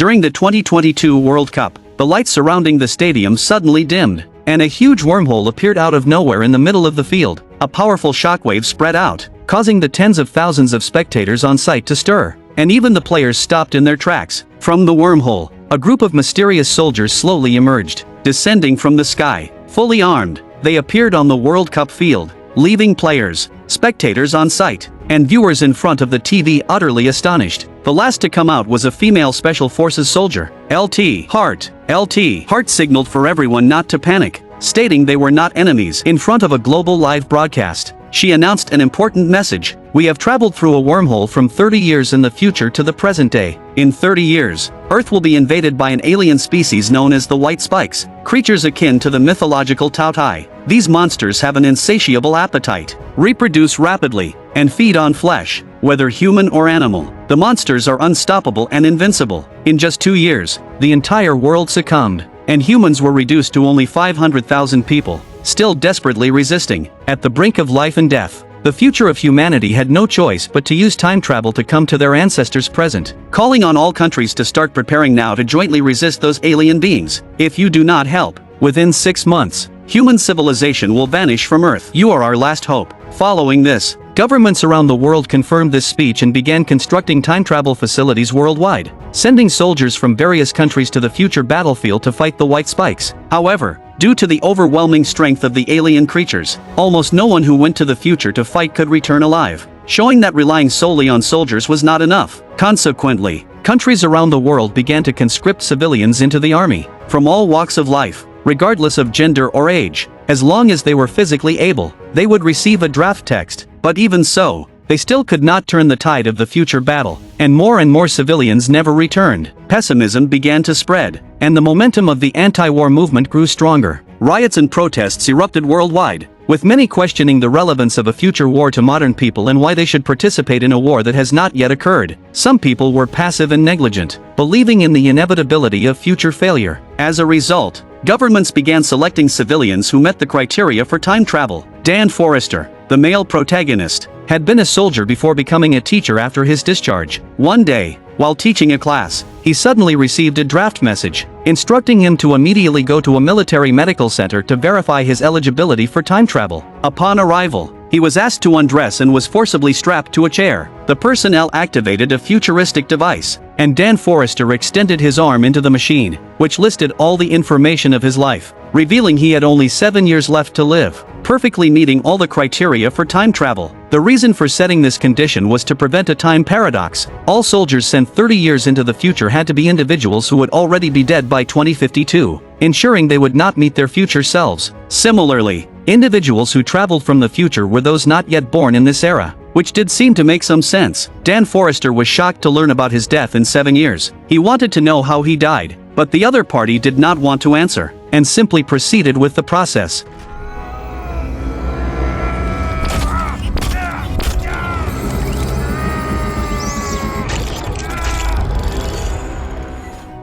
During the 2022 World Cup, the lights surrounding the stadium suddenly dimmed, and a huge wormhole appeared out of nowhere in the middle of the field. A powerful shockwave spread out, causing the tens of thousands of spectators on site to stir, and even the players stopped in their tracks. From the wormhole, a group of mysterious soldiers slowly emerged, descending from the sky, fully armed. They appeared on the World Cup field, leaving players, spectators on site, and viewers in front of the TV utterly astonished. The last to come out was a female Special Forces soldier, LT Hart. LT Hart signaled for everyone not to panic, stating they were not enemies. In front of a global live broadcast, she announced an important message: "We have traveled through a wormhole from 30 years in the future to the present day. In 30 years, Earth will be invaded by an alien species known as the White Spikes, creatures akin to the mythological Tautai. These monsters have an insatiable appetite, reproduce rapidly, and feed on flesh, whether human or animal. The monsters are unstoppable and invincible. In just 2 years, the entire world succumbed, and humans were reduced to only 500,000 people, still desperately resisting, at the brink of life and death. The future of humanity had no choice but to use time travel to come to their ancestors' present, calling on all countries to start preparing now to jointly resist those alien beings. If you do not help, within 6 months, human civilization will vanish from Earth. You are our last hope." Following this, governments around the world confirmed this speech and began constructing time travel facilities worldwide, sending soldiers from various countries to the future battlefield to fight the White Spikes. However, due to the overwhelming strength of the alien creatures, almost no one who went to the future to fight could return alive, showing that relying solely on soldiers was not enough. Consequently, countries around the world began to conscript civilians into the army, from all walks of life, regardless of gender or age. As long as they were physically able, they would receive a draft text, but even so, they still could not turn the tide of the future battle, and more civilians never returned. Pessimism began to spread, and the momentum of the anti-war movement grew stronger. Riots and protests erupted worldwide, with many questioning the relevance of a future war to modern people and why they should participate in a war that has not yet occurred. Some people were passive and negligent, believing in the inevitability of future failure. As a result, governments began selecting civilians who met the criteria for time travel. Dan Forrester, the male protagonist, had been a soldier before becoming a teacher after his discharge. One day, while teaching a class, he suddenly received a draft message, instructing him to immediately go to a military medical center to verify his eligibility for time travel. Upon arrival, he was asked to undress and was forcibly strapped to a chair. The personnel activated a futuristic device, and Dan Forrester extended his arm into the machine, which listed all the information of his life, revealing he had only 7 years left to live, perfectly meeting all the criteria for time travel. The reason for setting this condition was to prevent a time paradox. All soldiers sent 30 years into the future had to be individuals who would already be dead by 2052, ensuring they would not meet their future selves. Similarly, individuals who traveled from the future were those not yet born in this era, which did seem to make some sense. Dan Forrester was shocked to learn about his death in 7 years. He wanted to know how he died, but the other party did not want to answer, and simply proceeded with the process.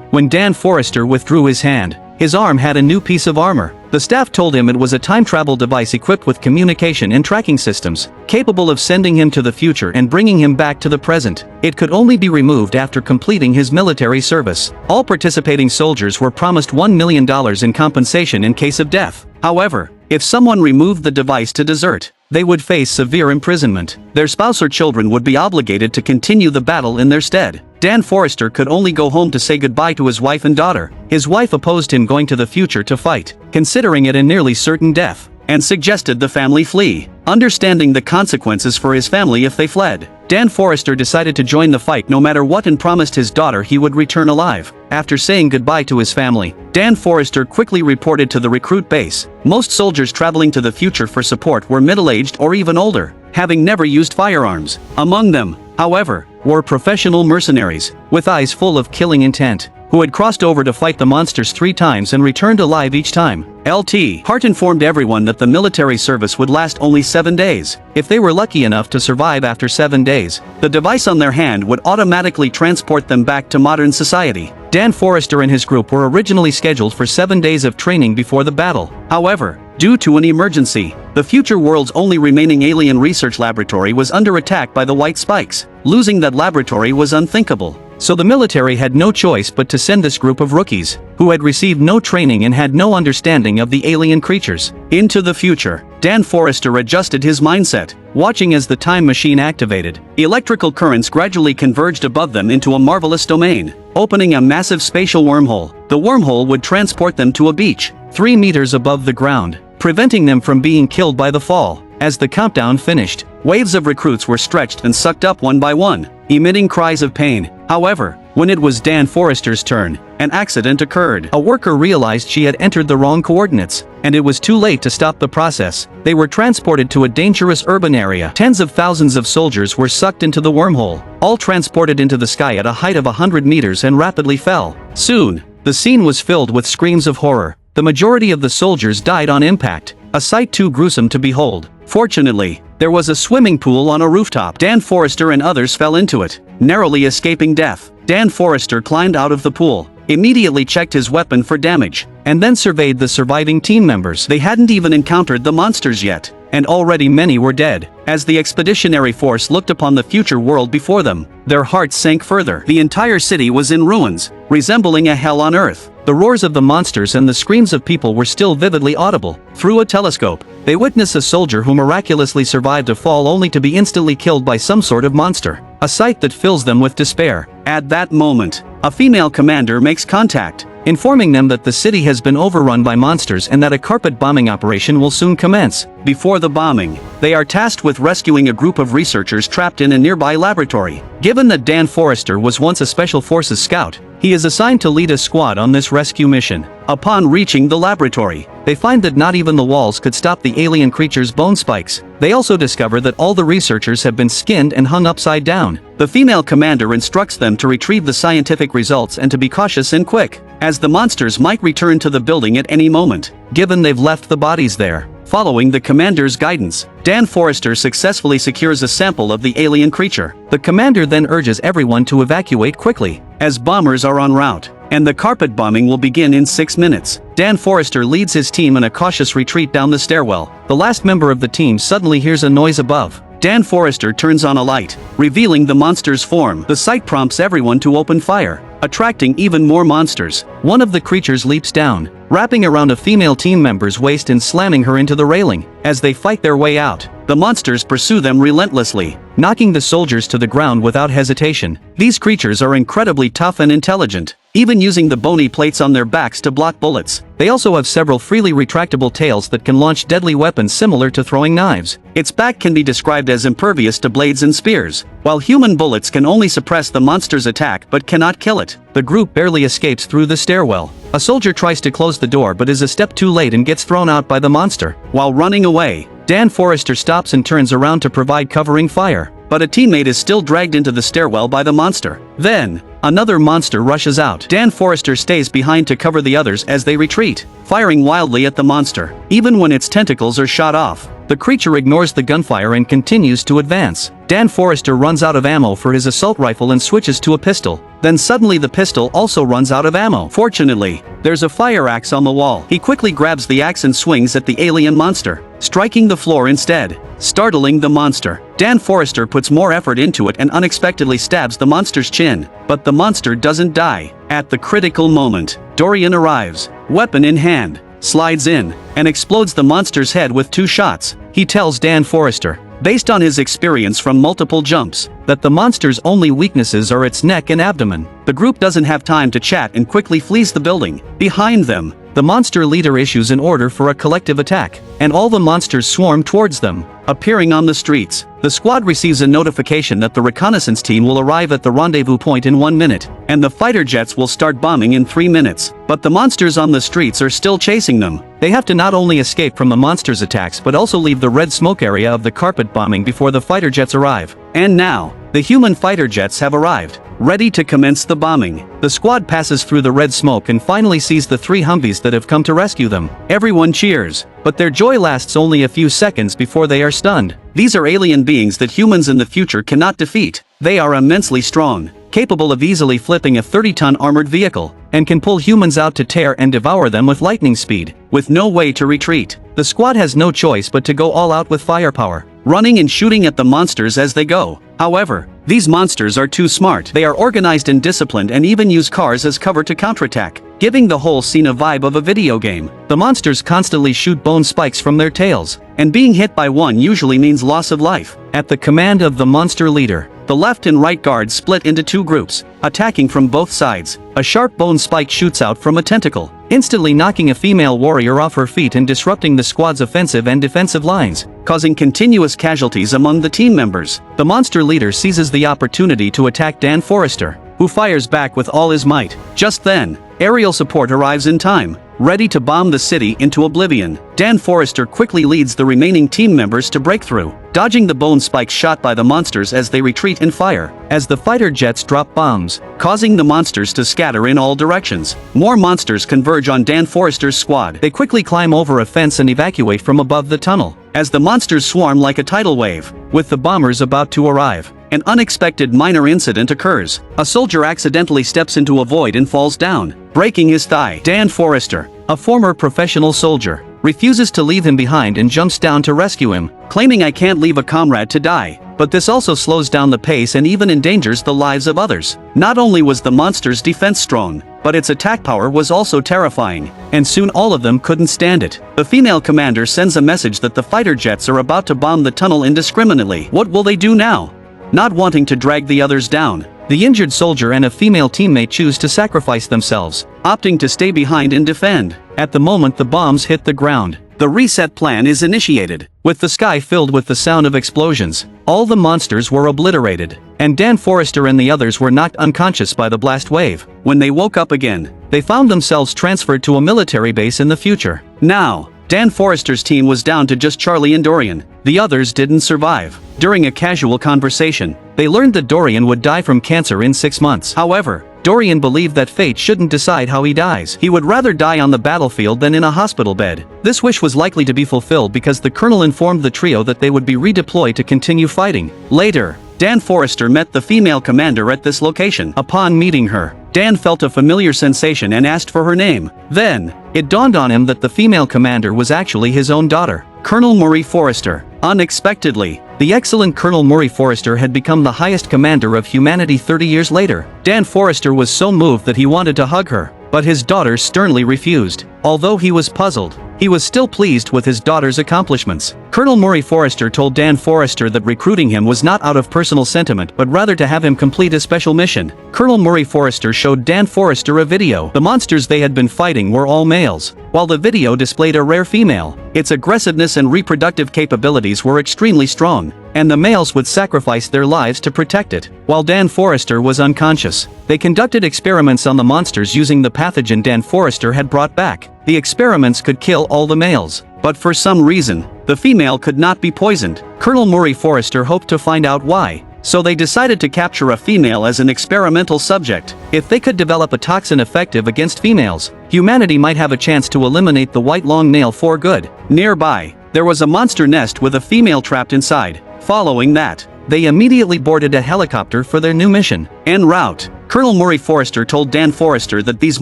When Dan Forrester withdrew his hand, his arm had a new piece of armor. The staff told him it was a time travel device equipped with communication and tracking systems, capable of sending him to the future and bringing him back to the present. It could only be removed after completing his military service. All participating soldiers were promised $1 million in compensation in case of death. However, if someone removed the device to desert, they would face severe imprisonment. Their spouse or children would be obligated to continue the battle in their stead. Dan Forrester could only go home to say goodbye to his wife and daughter. His wife opposed him going to the future to fight, considering it a nearly certain death, and suggested the family flee, understanding the consequences for his family if they fled. Dan Forrester decided to join the fight no matter what and promised his daughter he would return alive. After saying goodbye to his family, Dan Forrester quickly reported to the recruit base. Most soldiers traveling to the future for support were middle-aged or even older, having never used firearms. Among them, however, were professional mercenaries, with eyes full of killing intent, who had crossed over to fight the monsters 3 times and returned alive each time. LT Hart informed everyone that the military service would last only 7 days. If they were lucky enough to survive after 7 days, the device on their hand would automatically transport them back to modern society. Dan Forrester and his group were originally scheduled for 7 days of training before the battle. However, due to an emergency, the future world's only remaining alien research laboratory was under attack by the White Spikes. Losing that laboratory was unthinkable. So the military had no choice but to send this group of rookies, who had received no training and had no understanding of the alien creatures, into the future. Dan Forrester adjusted his mindset, watching as the time machine activated. Electrical currents gradually converged above them into a marvelous domain, opening a massive spatial wormhole. The wormhole would transport them to a beach, 3 meters above the ground, preventing them from being killed by the fall. As the countdown finished, waves of recruits were stretched and sucked up one by one, emitting cries of pain. However, when it was Dan Forrester's turn, an accident occurred. A worker realized she had entered the wrong coordinates, and it was too late to stop the process. They were transported to a dangerous urban area. Tens of thousands of soldiers were sucked into the wormhole, all transported into the sky at a height of 100 meters and rapidly fell. Soon, the scene was filled with screams of horror. The majority of the soldiers died on impact, a sight too gruesome to behold. Fortunately, there was a swimming pool on a rooftop. Dan Forrester and others fell into it, narrowly escaping death. Dan Forrester climbed out of the pool, immediately checked his weapon for damage, and then surveyed the surviving team members. They hadn't even encountered the monsters yet, and already many were dead. As the expeditionary force looked upon the future world before them, their hearts sank further. The entire city was in ruins, resembling a hell on earth. The roars of the monsters and the screams of people were still vividly audible. Through a telescope, they witness a soldier who miraculously survived a fall only to be instantly killed by some sort of monster, a sight that fills them with despair. At that moment, a female commander makes contact, informing them that the city has been overrun by monsters and that a carpet bombing operation will soon commence. Before the bombing, they are tasked with rescuing a group of researchers trapped in a nearby laboratory. Given that Dan Forrester was once a Special Forces scout, he is assigned to lead a squad on this rescue mission. Upon reaching the laboratory, they find that not even the walls could stop the alien creature's bone spikes. They also discover that all the researchers have been skinned and hung upside down. The female commander instructs them to retrieve the scientific results and to be cautious and quick, as the monsters might return to the building at any moment, given they've left the bodies there. Following the commander's guidance, Dan Forrester successfully secures a sample of the alien creature. The commander then urges everyone to evacuate quickly, as bombers are en route, and the carpet bombing will begin in 6 minutes. Dan Forrester leads his team in a cautious retreat down the stairwell. The last member of the team suddenly hears a noise above. Dan Forrester turns on a light, revealing the monster's form. The sight prompts everyone to open fire, attracting even more monsters. One of the creatures leaps down, wrapping around a female team member's waist and slamming her into the railing. As they fight their way out, the monsters pursue them relentlessly, knocking the soldiers to the ground without hesitation. These creatures are incredibly tough and intelligent, even using the bony plates on their backs to block bullets. They also have several freely retractable tails that can launch deadly weapons similar to throwing knives. Its back can be described as impervious to blades and spears, while human bullets can only suppress the monster's attack but cannot kill it. The group barely escapes through the stairwell. A soldier tries to close the door but is a step too late and gets thrown out by the monster. While running away, Dan Forrester stops and turns around to provide covering fire, but a teammate is still dragged into the stairwell by the monster. Then, another monster rushes out. Dan Forrester stays behind to cover the others as they retreat, firing wildly at the monster. Even when its tentacles are shot off, the creature ignores the gunfire and continues to advance. Dan Forrester runs out of ammo for his assault rifle and switches to a pistol. Then suddenly the pistol also runs out of ammo. Fortunately, there's a fire axe on the wall. He quickly grabs the axe and swings at the alien monster, striking the floor instead, startling the monster. Dan Forrester puts more effort into it and unexpectedly stabs the monster's chin, but the monster doesn't die. At the critical moment, Dorian arrives, weapon in hand, slides in, and explodes the monster's head with 2 shots. He tells Dan Forrester, based on his experience from multiple jumps, that the monster's only weaknesses are its neck and abdomen. The group doesn't have time to chat and quickly flees the building. Behind them, the monster leader issues an order for a collective attack, and all the monsters swarm towards them, appearing on the streets. The squad receives a notification that the reconnaissance team will arrive at the rendezvous point in 1 minute, and the fighter jets will start bombing in 3 minutes. But the monsters on the streets are still chasing them. They have to not only escape from the monsters' attacks but also leave the red smoke area of the carpet bombing before the fighter jets arrive. And now, the human fighter jets have arrived, ready to commence the bombing. The squad passes through the red smoke and finally sees the 3 Humvees that have come to rescue them. Everyone cheers, but their joy lasts only a few seconds before they are stunned. These are alien beings that humans in the future cannot defeat. They are immensely strong, capable of easily flipping a 30-ton armored vehicle, and can pull humans out to tear and devour them with lightning speed. With no way to retreat, the squad has no choice but to go all out with firepower, running and shooting at the monsters as they go. However, These monsters are too smart. They are organized and disciplined and even use cars as cover to counterattack, giving the whole scene a vibe of a video game. The monsters constantly shoot bone spikes from their tails, and being hit by one usually means loss of life. At the command of the monster leader, the left and right guards split into two groups, attacking from both sides. A sharp bone spike shoots out from a tentacle, instantly knocking a female warrior off her feet and disrupting the squad's offensive and defensive lines, causing continuous casualties among the team members. The monster leader seizes the opportunity to attack Dan Forrester, who fires back with all his might. Just then, aerial support arrives in time, ready to bomb the city into oblivion. Dan Forrester quickly leads the remaining team members to break through, dodging the bone spikes shot by the monsters as they retreat and fire, as the fighter jets drop bombs, causing the monsters to scatter in all directions. More monsters converge on Dan Forrester's squad. They quickly climb over a fence and evacuate from above the tunnel, as the monsters swarm like a tidal wave. With the bombers about to arrive, an unexpected minor incident occurs. A soldier accidentally steps into a void and falls down, breaking his thigh. Dan Forrester, a former professional soldier, refuses to leave him behind and jumps down to rescue him, claiming, "I can't leave a comrade to die." But this also slows down the pace and even endangers the lives of others. Not only was the monster's defense strong, but its attack power was also terrifying, and soon all of them couldn't stand it. The female commander sends a message that the fighter jets are about to bomb the tunnel indiscriminately. What will they do now? Not wanting to drag the others down, the injured soldier and a female teammate choose to sacrifice themselves, opting to stay behind and defend. At the moment the bombs hit the ground, the reset plan is initiated. With the sky filled with the sound of explosions, all the monsters were obliterated, and Dan Forrester and the others were knocked unconscious by the blast wave. When they woke up again, they found themselves transferred to a military base in the future. Now, Dan Forrester's team was down to just Charlie and Dorian. The others didn't survive. During a casual conversation, they learned that Dorian would die from cancer in 6 months. However, Dorian believed that fate shouldn't decide how he dies. He would rather die on the battlefield than in a hospital bed. This wish was likely to be fulfilled because the colonel informed the trio that they would be redeployed to continue fighting. Later, Dan Forrester met the female commander at this location. Upon meeting her, Dan felt a familiar sensation and asked for her name. Then, it dawned on him that the female commander was actually his own daughter, Colonel Murray Forrester. Unexpectedly, the excellent Colonel Murray Forrester had become the highest commander of humanity 30 years later. Dan Forrester was so moved that he wanted to hug her, but his daughter sternly refused. Although he was puzzled, he was still pleased with his daughter's accomplishments. Colonel Murray Forrester told Dan Forrester that recruiting him was not out of personal sentiment but rather to have him complete a special mission. Colonel Murray Forrester showed Dan Forrester a video. The monsters they had been fighting were all males, while the video displayed a rare female. Its aggressiveness and reproductive capabilities were extremely strong, and the males would sacrifice their lives to protect it. While Dan Forrester was unconscious, they conducted experiments on the monsters using the pathogen Dan Forrester had brought back. The experiments could kill all the males, but for some reason, the female could not be poisoned. Colonel Murray Forrester hoped to find out why, so they decided to capture a female as an experimental subject. If they could develop a toxin effective against females, humanity might have a chance to eliminate the white long nail for good. Nearby, there was a monster nest with a female trapped inside. Following that, they immediately boarded a helicopter for their new mission. En route, Colonel Murray Forrester told Dan Forrester that these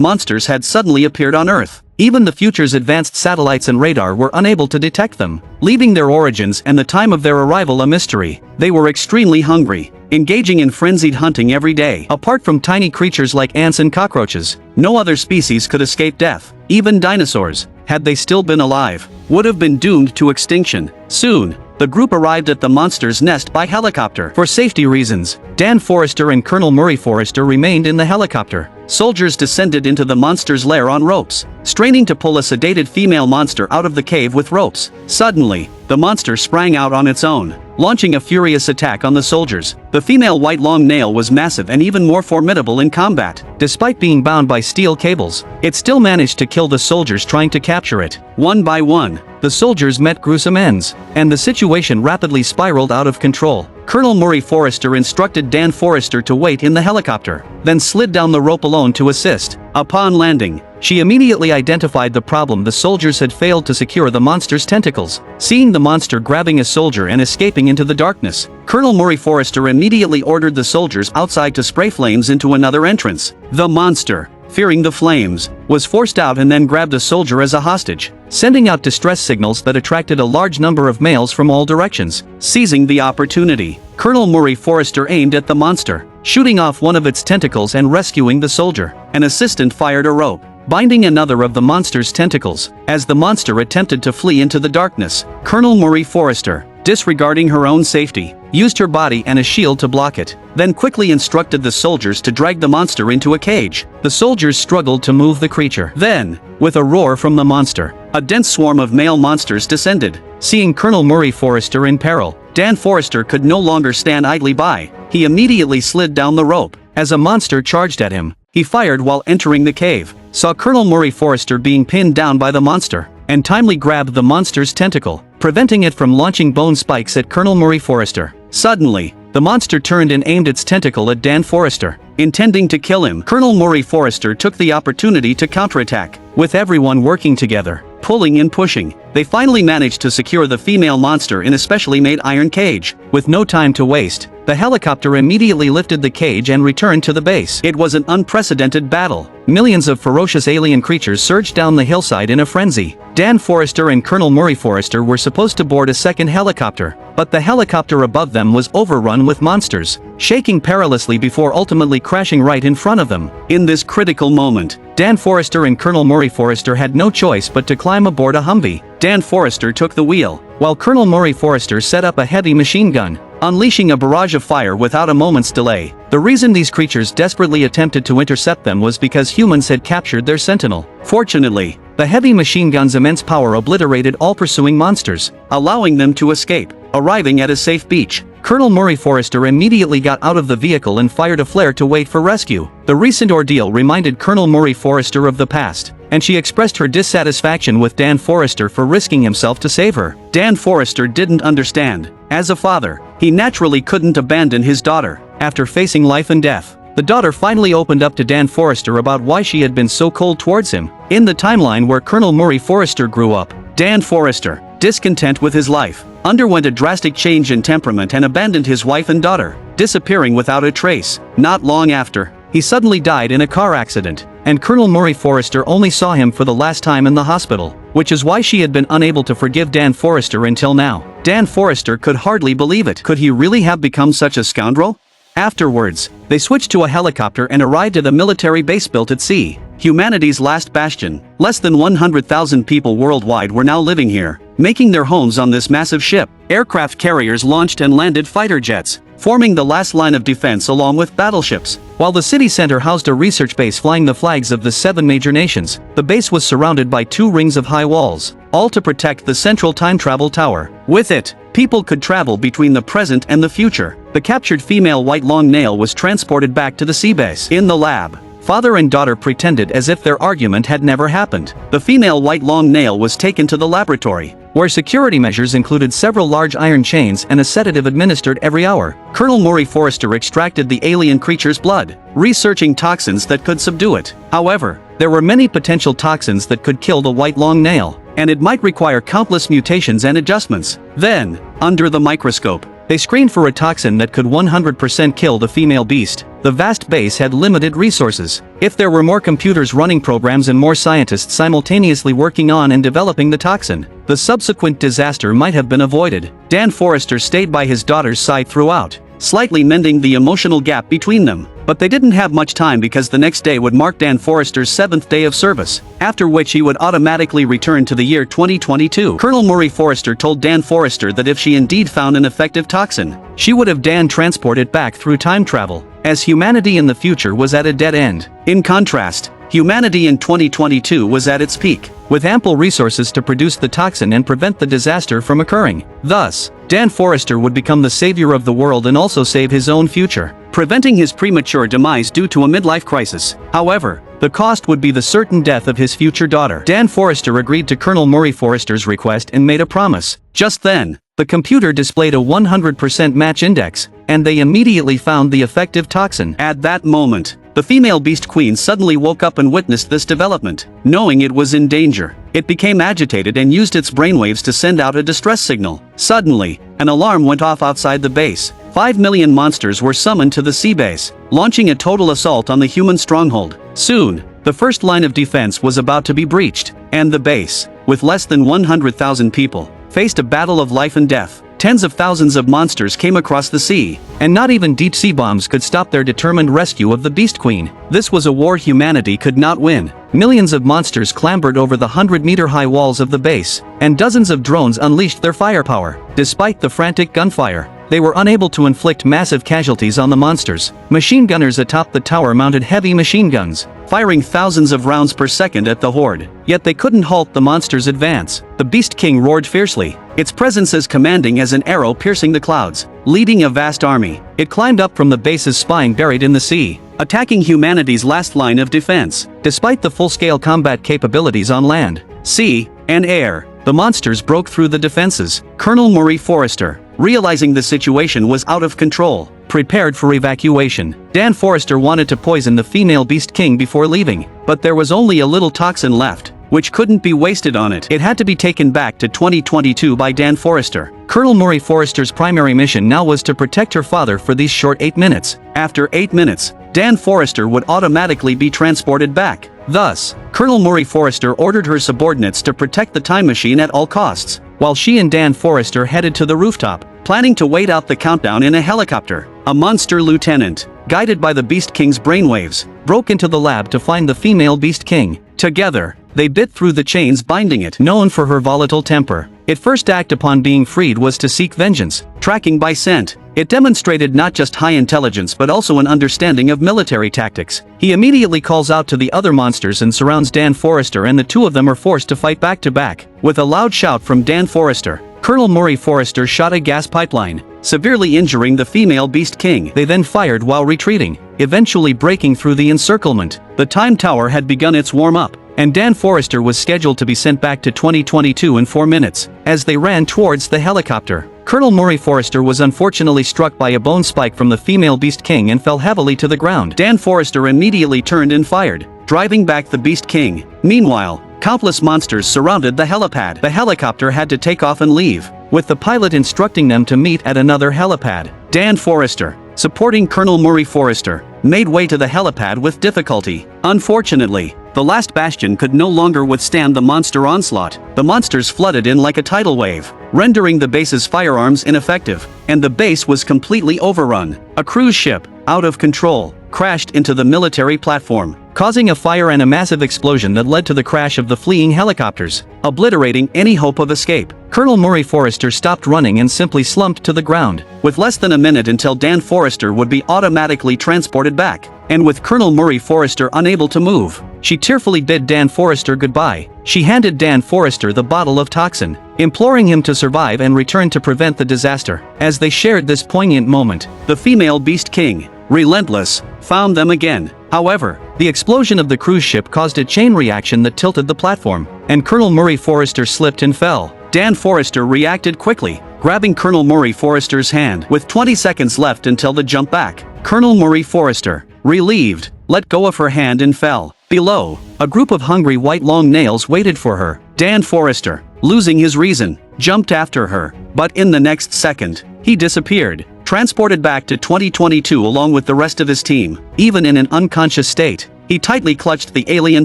monsters had suddenly appeared on Earth. Even the future's advanced satellites and radar were unable to detect them, leaving their origins and the time of their arrival a mystery. They were extremely hungry, engaging in frenzied hunting every day. Apart from tiny creatures like ants and cockroaches, no other species could escape death. Even dinosaurs, had they still been alive, would have been doomed to extinction. Soon, the group arrived at the monster's nest by helicopter. For safety reasons, Dan Forrester and Colonel Murray Forrester remained in the helicopter. Soldiers descended into the monster's lair on ropes, straining to pull a sedated female monster out of the cave with ropes. Suddenly, the monster sprang out on its own, launching a furious attack on the soldiers. The female white long nail was massive and even more formidable in combat. Despite being bound by steel cables, it still managed to kill the soldiers trying to capture it. One by one, the soldiers met gruesome ends, and the situation rapidly spiraled out of control. Colonel Murray Forrester instructed Dan Forrester to wait in the helicopter, then slid down the rope alone to assist. Upon landing, she immediately identified the problem: the soldiers had failed to secure the monster's tentacles. Seeing the monster grabbing a soldier and escaping into the darkness, Colonel Murray Forrester immediately ordered the soldiers outside to spray flames into another entrance. The monster, fearing the flames, was forced out and then grabbed a soldier as a hostage, sending out distress signals that attracted a large number of males from all directions. Seizing the opportunity, Colonel Murray Forrester aimed at the monster, shooting off one of its tentacles and rescuing the soldier. An assistant fired a rope, binding another of the monster's tentacles. As the monster attempted to flee into the darkness, Colonel Murray Forrester, disregarding her own safety, used her body and a shield to block it, then quickly instructed the soldiers to drag the monster into a cage. The soldiers struggled to move the creature. Then, with a roar from the monster, a dense swarm of male monsters descended. Seeing Colonel Murray Forrester in peril, Dan Forrester could no longer stand idly by. He immediately slid down the rope. As a monster charged at him, he fired while entering the cave, saw Colonel Murray Forrester being pinned down by the monster, and timely grabbed the monster's tentacle, preventing it from launching bone spikes at Colonel Murray Forrester. Suddenly, the monster turned and aimed its tentacle at Dan Forrester, intending to kill him. Colonel Murray Forrester took the opportunity to counterattack. With everyone working together, pulling and pushing, they finally managed to secure the female monster in a specially made iron cage. With no time to waste, the helicopter immediately lifted the cage and returned to the base. It was an unprecedented battle. Millions of ferocious alien creatures surged down the hillside in a frenzy. Dan Forrester and Colonel Murray Forrester were supposed to board a second helicopter, but the helicopter above them was overrun with monsters, shaking perilously before ultimately crashing right in front of them. In this critical moment, Dan Forrester and Colonel Murray Forrester had no choice but to climb aboard a Humvee. Dan Forrester took the wheel, while Colonel Murray Forrester set up a heavy machine gun, unleashing a barrage of fire without a moment's delay. The reason these creatures desperately attempted to intercept them was because humans had captured their sentinel. Fortunately, the heavy machine gun's immense power obliterated all pursuing monsters, allowing them to escape. Arriving at a safe beach, Colonel Murray Forrester immediately got out of the vehicle and fired a flare to wait for rescue. The recent ordeal reminded Colonel Murray Forrester of the past, and she expressed her dissatisfaction with Dan Forrester for risking himself to save her. Dan Forrester didn't understand. As a father, he naturally couldn't abandon his daughter. After facing life and death, the daughter finally opened up to Dan Forrester about why she had been so cold towards him. In the timeline where Colonel Murray Forrester grew up, Dan Forrester, discontent with his life, underwent a drastic change in temperament and abandoned his wife and daughter, disappearing without a trace. Not long after, he suddenly died in a car accident, and Colonel Murray Forrester only saw him for the last time in the hospital, which is why she had been unable to forgive Dan Forrester until now. Dan Forrester could hardly believe it. Could he really have become such a scoundrel? Afterwards, they switched to a helicopter and arrived at a military base built at sea, humanity's last bastion. Less than 100,000 people worldwide were now living here, making their homes on this massive ship. Aircraft carriers launched and landed fighter jets, forming the last line of defense along with battleships. While the city center housed a research base flying the flags of the 7 major nations, the base was surrounded by 2 rings of high walls, all to protect the central time travel tower. With it, people could travel between the present and the future. The captured female white long nail was transported back to the sea base. In the lab, father and daughter pretended as if their argument had never happened. The female white long nail was taken to the laboratory, where security measures included several large iron chains and a sedative administered every hour. Colonel Murray Forrester extracted the alien creature's blood, researching toxins that could subdue it. However, there were many potential toxins that could kill the white long nail, and it might require countless mutations and adjustments. Then, under the microscope, they screened for a toxin that could 100% kill the female beast. The vast base had limited resources. If there were more computers running programs and more scientists simultaneously working on and developing the toxin, the subsequent disaster might have been avoided. Dan Forrester stayed by his daughter's side throughout, slightly mending the emotional gap between them. But they didn't have much time because the next day would mark Dan Forrester's 7th day of service, after which he would automatically return to the year 2022. Colonel Murray Forrester told Dan Forrester that if she indeed found an effective toxin, she would have Dan transport it back through time travel, as humanity in the future was at a dead end. In contrast, humanity in 2022 was at its peak, with ample resources to produce the toxin and prevent the disaster from occurring. Thus, Dan Forrester would become the savior of the world and also save his own future, preventing his premature demise due to a midlife crisis. However, the cost would be the certain death of his future daughter. Dan Forrester agreed to Colonel Murray Forrester's request and made a promise. Just then, the computer displayed a 100% match index, and they immediately found the effective toxin. At that moment, the female beast queen suddenly woke up and witnessed this development. Knowing it was in danger, it became agitated and used its brainwaves to send out a distress signal. Suddenly, an alarm went off outside the base. 5 million monsters were summoned to the sea base, launching a total assault on the human stronghold. Soon, the first line of defense was about to be breached, and the base, with less than 100,000 people, faced a battle of life and death. tens of thousands of monsters came across the sea, and not even deep-sea bombs could stop their determined rescue of the Beast Queen. This was a war humanity could not win. Millions of monsters clambered over the 100-meter-high walls of the base, and dozens of drones unleashed their firepower. Despite the frantic gunfire, they were unable to inflict massive casualties on the monsters. Machine gunners atop the tower mounted heavy machine guns, firing thousands of rounds per second at the horde. Yet they couldn't halt the monsters' advance. The Beast King roared fiercely, its presence as commanding as an arrow piercing the clouds. Leading a vast army, it climbed up from the base's spine buried in the sea, attacking humanity's last line of defense. Despite the full-scale combat capabilities on land, sea, and air, the monsters broke through the defenses. Colonel Murray Forrester, realizing the situation was out of control, prepared for evacuation. Dan Forrester wanted to poison the female Beast King before leaving, but there was only a little toxin left, which couldn't be wasted on it. It had to be taken back to 2022 by Dan Forrester. Colonel Murray Forrester's primary mission now was to protect her father for these short 8 minutes. After 8 minutes, Dan Forrester would automatically be transported back. Thus, Colonel Murray Forrester ordered her subordinates to protect the time machine at all costs, while she and Dan Forrester headed to the rooftop, planning to wait out the countdown in a helicopter. A monster lieutenant, guided by the Beast King's brainwaves, broke into the lab to find the female Beast King. Together, they bit through the chains binding it. Known for her volatile temper, its first act upon being freed was to seek vengeance, tracking by scent. It demonstrated not just high intelligence but also an understanding of military tactics. He immediately calls out to the other monsters and surrounds Dan Forrester, and the two of them are forced to fight back to back. With a loud shout from Dan Forrester, Colonel Murray Forrester shot a gas pipeline, severely injuring the female Beast King. They then fired while retreating, eventually breaking through the encirclement. The time tower had begun its warm-up, and Dan Forrester was scheduled to be sent back to 2022 in 4 minutes. As they ran towards the helicopter, Colonel Murray Forrester was unfortunately struck by a bone spike from the female Beast King and fell heavily to the ground. Dan Forrester immediately turned and fired, driving back the Beast King. Meanwhile, countless monsters surrounded the helipad. The helicopter had to take off and leave, with the pilot instructing them to meet at another helipad. Dan Forrester, supporting Colonel Murray Forrester, made way to the helipad with difficulty. Unfortunately, the last bastion could no longer withstand the monster onslaught. The monsters flooded in like a tidal wave, rendering the base's firearms ineffective, and the base was completely overrun. A cruise ship, out of control, crashed into the military platform, causing a fire and a massive explosion that led to the crash of the fleeing helicopters, obliterating any hope of escape. Colonel Murray Forrester stopped running and simply slumped to the ground. With less than a minute until Dan Forrester would be automatically transported back, and with Colonel Murray Forrester unable to move, she tearfully bid Dan Forrester goodbye. She handed Dan Forrester the bottle of toxin, imploring him to survive and return to prevent the disaster. As they shared this poignant moment, the female Beast King, relentless, found them again. However, the explosion of the cruise ship caused a chain reaction that tilted the platform, and Colonel Murray Forrester slipped and fell. Dan Forrester reacted quickly, grabbing Colonel Murray Forrester's hand. With 20 seconds left until the jump back, Colonel Murray Forrester, relieved, let go of her hand and fell. Below, a group of hungry white long nails waited for her. Dan Forrester, losing his reason, jumped after her, but in the next second, he disappeared, transported back to 2022 along with the rest of his team. Even in an unconscious state, he tightly clutched the alien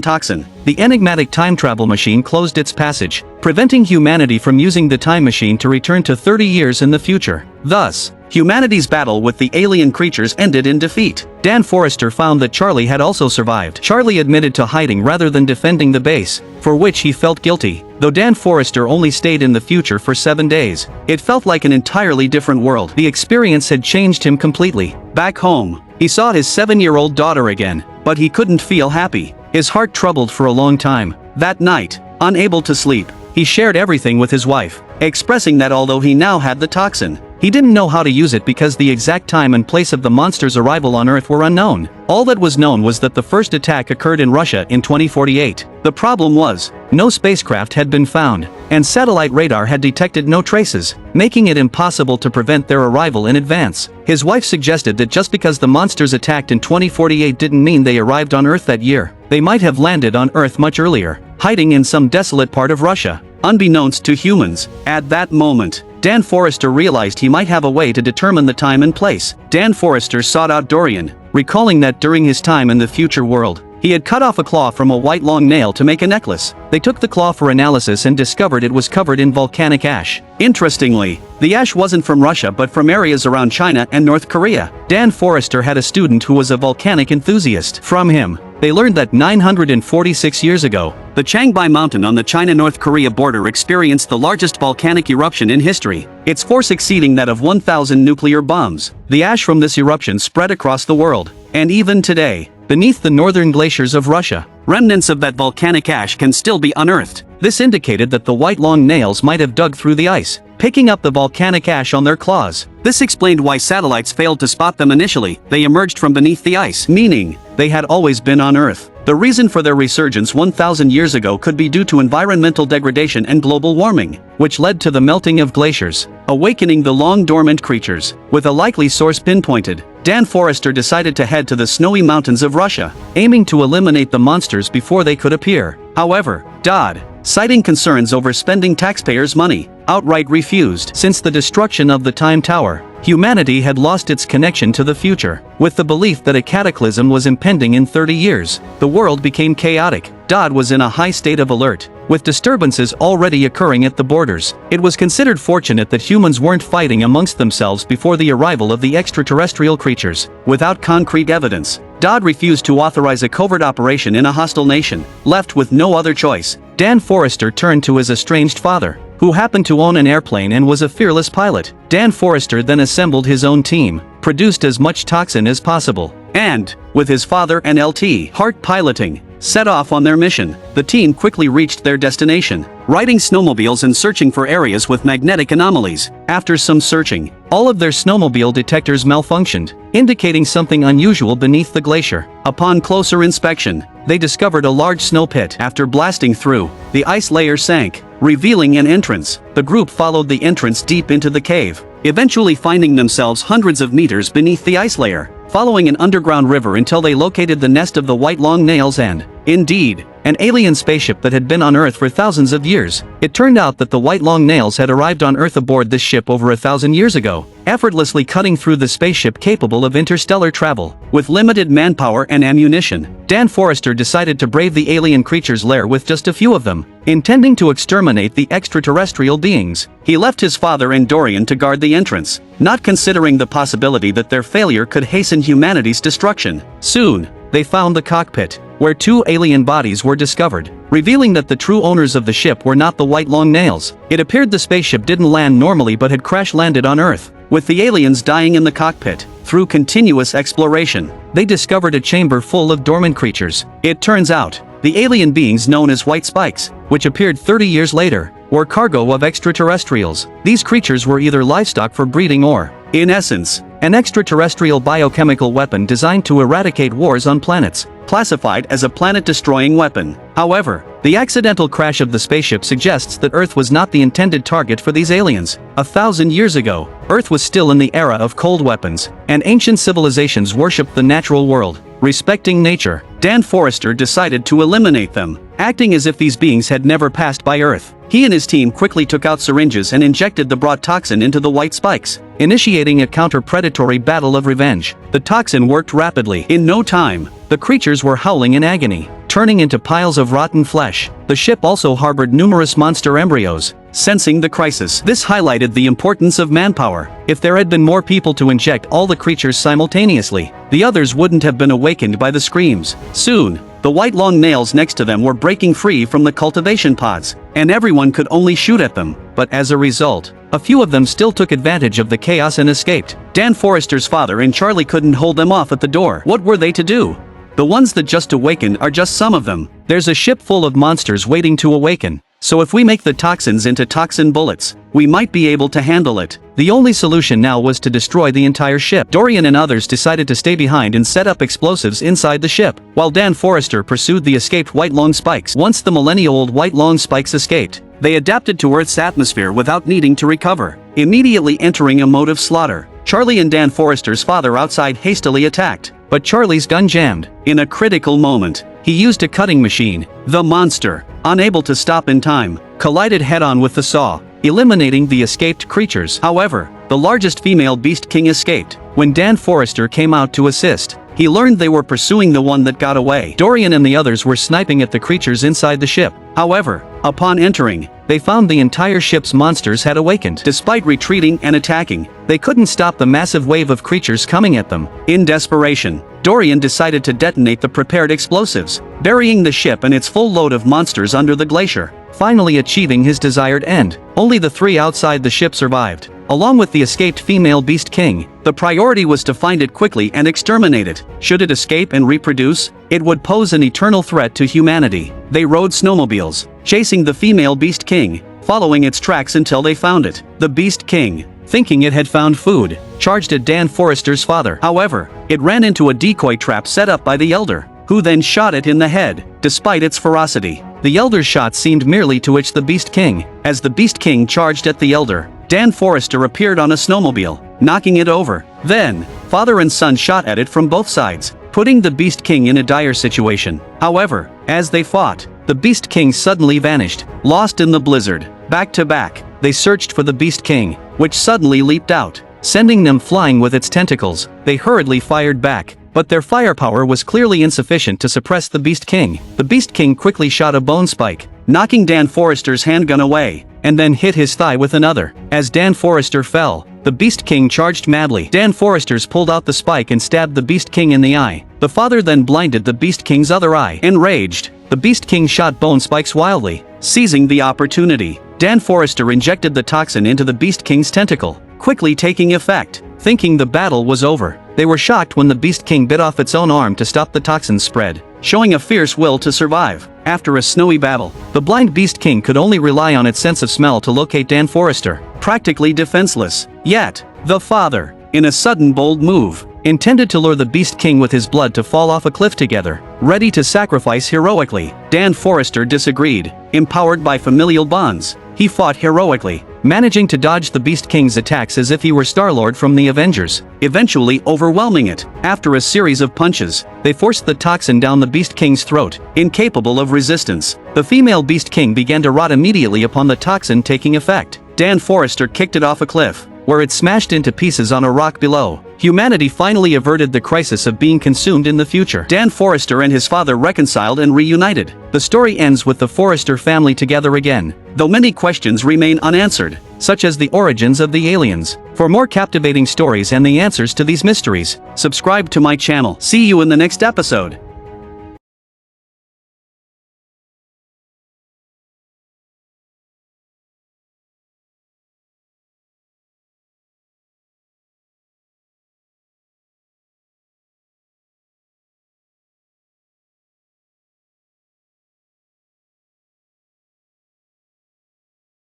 toxin. The enigmatic time travel machine closed its passage, preventing humanity from using the time machine to return to 30 years in the future. Thus, humanity's battle with the alien creatures ended in defeat. Dan Forrester found that Charlie had also survived. Charlie admitted to hiding rather than defending the base, for which he felt guilty. Though Dan Forrester only stayed in the future for 7 days, it felt like an entirely different world. The experience had changed him completely. Back home, he saw his 7-year-old daughter again, but he couldn't feel happy. His heart troubled for a long time. That night, unable to sleep, he shared everything with his wife, expressing that although he now had the toxin, he didn't know how to use it because the exact time and place of the monster's arrival on Earth were unknown. All that was known was that the first attack occurred in Russia in 2048. The problem was, no spacecraft had been found, and satellite radar had detected no traces, making it impossible to prevent their arrival in advance. His wife suggested that just because the monsters attacked in 2048 didn't mean they arrived on Earth that year. They might have landed on Earth much earlier, hiding in some desolate part of Russia, unbeknownst to humans. At that moment, Dan Forrester realized he might have a way to determine the time and place. Dan Forrester sought out Dorian, recalling that during his time in the future world, He had cut off a claw from a white long nail to make a necklace. They took the claw for analysis and discovered it was covered in volcanic ash. Interestingly, the ash wasn't from Russia but from areas around China and North Korea. Dan Forrester had a student who was a volcanic enthusiast. From him, they learned that 946 years ago, the Changbai Mountain on the China-North Korea border experienced the largest volcanic eruption in history, its force exceeding that of 1,000 nuclear bombs. The ash from this eruption spread across the world, and even today, beneath the northern glaciers of Russia, remnants of that volcanic ash can still be unearthed. This indicated that the white long nails might have dug through the ice, picking up the volcanic ash on their claws. This explained why satellites failed to spot them initially. They emerged from beneath the ice, meaning they had always been on Earth. The reason for their resurgence 1,000 years ago could be due to environmental degradation and global warming, which led to the melting of glaciers, awakening the long-dormant creatures. With a likely source pinpointed, Dan Forrester decided to head to the snowy mountains of Russia, aiming to eliminate the monsters before they could appear. However, Dodd, citing concerns over spending taxpayers' money, outright refused. Since the destruction of the Time Tower, humanity had lost its connection to the future. With the belief that a cataclysm was impending in 30 years, the world became chaotic. Dodd was in a high state of alert, with disturbances already occurring at the borders. It was considered fortunate that humans weren't fighting amongst themselves before the arrival of the extraterrestrial creatures. Without concrete evidence, Dodd refused to authorize a covert operation in a hostile nation. Left with no other choice, Dan Forrester turned to his estranged father, who happened to own an airplane and was a fearless pilot. Dan Forrester then assembled his own team, produced as much toxin as possible, and, with his father and LT Hart piloting, set off on their mission. The team quickly reached their destination, riding snowmobiles and searching for areas with magnetic anomalies. After some searching, all of their snowmobile detectors malfunctioned, indicating something unusual beneath the glacier. Upon closer inspection, they discovered a large snow pit. After blasting through, the ice layer sank, revealing an entrance. The group followed the entrance deep into the cave, eventually finding themselves hundreds of meters beneath the ice layer, following an underground river until they located the nest of the white long nails and, indeed, an alien spaceship that had been on Earth for thousands of years. It turned out that the white long nails had arrived on Earth aboard this ship over 1,000 years ago, effortlessly cutting through the spaceship capable of interstellar travel. With limited manpower and ammunition, Dan Forrester decided to brave the alien creature's lair with just a few of them, intending to exterminate the extraterrestrial beings. He left his father and Dorian to guard the entrance, not considering the possibility that their failure could hasten humanity's destruction. Soon, they found the cockpit, where two alien bodies were discovered, revealing that the true owners of the ship were not the white long nails. It appeared the spaceship didn't land normally but had crash-landed on Earth, with the aliens dying in the cockpit. Through continuous exploration, they discovered a chamber full of dormant creatures. It turns out, the alien beings known as white spikes, which appeared 30 years later, were cargo of extraterrestrials. These creatures were either livestock for breeding or, in essence, an extraterrestrial biochemical weapon designed to eradicate wars on planets, classified as a planet-destroying weapon. However, the accidental crash of the spaceship suggests that Earth was not the intended target for these aliens. 1,000 years ago, Earth was still in the era of cold weapons, and ancient civilizations worshipped the natural world, respecting nature. Dan Forrester decided to eliminate them, acting as if these beings had never passed by Earth. He and his team quickly took out syringes and injected the brought toxin into the white spikes, initiating a counter-predatory battle of revenge. The toxin worked rapidly. In no time, the creatures were howling in agony, turning into piles of rotten flesh. The ship also harbored numerous monster embryos. Sensing the crisis, this highlighted the importance of manpower. If there had been more people to inject all the creatures simultaneously, the others wouldn't have been awakened by the screams. Soon, the white long nails next to them were breaking free from the cultivation pods, and everyone could only shoot at them. But as a result, a few of them still took advantage of the chaos and escaped. Dan Forrester's father and Charlie couldn't hold them off at the door. What were they to do? The ones that just awakened are just some of them. There's a ship full of monsters waiting to awaken. So if we make the toxins into toxin bullets, we might be able to handle it. The only solution now was to destroy the entire ship. Dorian and others decided to stay behind and set up explosives inside the ship, while Dan Forrester pursued the escaped white long spikes. Once the millennia-old white long spikes escaped, they adapted to Earth's atmosphere without needing to recover, immediately entering a mode of slaughter. Charlie and Dan Forrester's father outside hastily attacked, but Charlie's gun jammed. In a critical moment, he used a cutting machine. The monster, unable to stop in time, collided head-on with the saw, eliminating the escaped creatures. However, the largest female beast king escaped. When Dan Forrester came out to assist, he learned they were pursuing the one that got away. Dorian and the others were sniping at the creatures inside the ship. However, upon entering, they found the entire ship's monsters had awakened. Despite retreating and attacking, they couldn't stop the massive wave of creatures coming at them. In desperation, Dorian decided to detonate the prepared explosives, burying the ship and its full load of monsters under the glacier, finally achieving his desired end. Only the 3 outside the ship survived, along with the escaped female Beast King. The priority was to find it quickly and exterminate it. Should it escape and reproduce, it would pose an eternal threat to humanity. They rode snowmobiles, chasing the female Beast King, following its tracks until they found it. The Beast King, thinking it had found food, charged at Dan Forrester's father. However, it ran into a decoy trap set up by the Elder, who then shot it in the head. Despite its ferocity, the Elder's shot seemed merely to itch the Beast King. As the Beast King charged at the Elder, Dan Forrester appeared on a snowmobile, knocking it over. Then, father and son shot at it from both sides, putting the Beast King in a dire situation. However, as they fought, the Beast King suddenly vanished, lost in the blizzard. Back to back, they searched for the Beast King, which suddenly leaped out, sending them flying with its tentacles. They hurriedly fired back, but their firepower was clearly insufficient to suppress the Beast King. The Beast King quickly shot a bone spike, knocking Dan Forrester's handgun away, and then hit his thigh with another. As Dan Forrester fell, the Beast King charged madly. Dan Forrester's pulled out the spike and stabbed the Beast King in the eye. The father then blinded the Beast King's other eye. Enraged, the Beast King shot bone spikes wildly. Seizing the opportunity, Dan Forrester injected the toxin into the Beast King's tentacle, quickly taking effect. Thinking the battle was over, they were shocked when the Beast King bit off its own arm to stop the toxin spread, showing a fierce will to survive. After a snowy battle, the blind Beast King could only rely on its sense of smell to locate Dan Forrester, practically defenseless. Yet, the father, in a sudden bold move, intended to lure the Beast King with his blood to fall off a cliff together, ready to sacrifice heroically. Dan Forrester disagreed. Empowered by familial bonds, he fought heroically, managing to dodge the Beast King's attacks as if he were Star-Lord from the Avengers, eventually overwhelming it. After a series of punches, they forced the toxin down the Beast King's throat. Incapable of resistance, the female Beast King began to rot immediately upon the toxin taking effect. Dan Forrester kicked it off a cliff, where it smashed into pieces on a rock below. Humanity finally averted the crisis of being consumed in the future. Dan Forrester and his father reconciled and reunited. The story ends with the Forrester family together again, though many questions remain unanswered, such as the origins of the aliens. For more captivating stories and the answers to these mysteries, subscribe to my channel. See you in the next episode.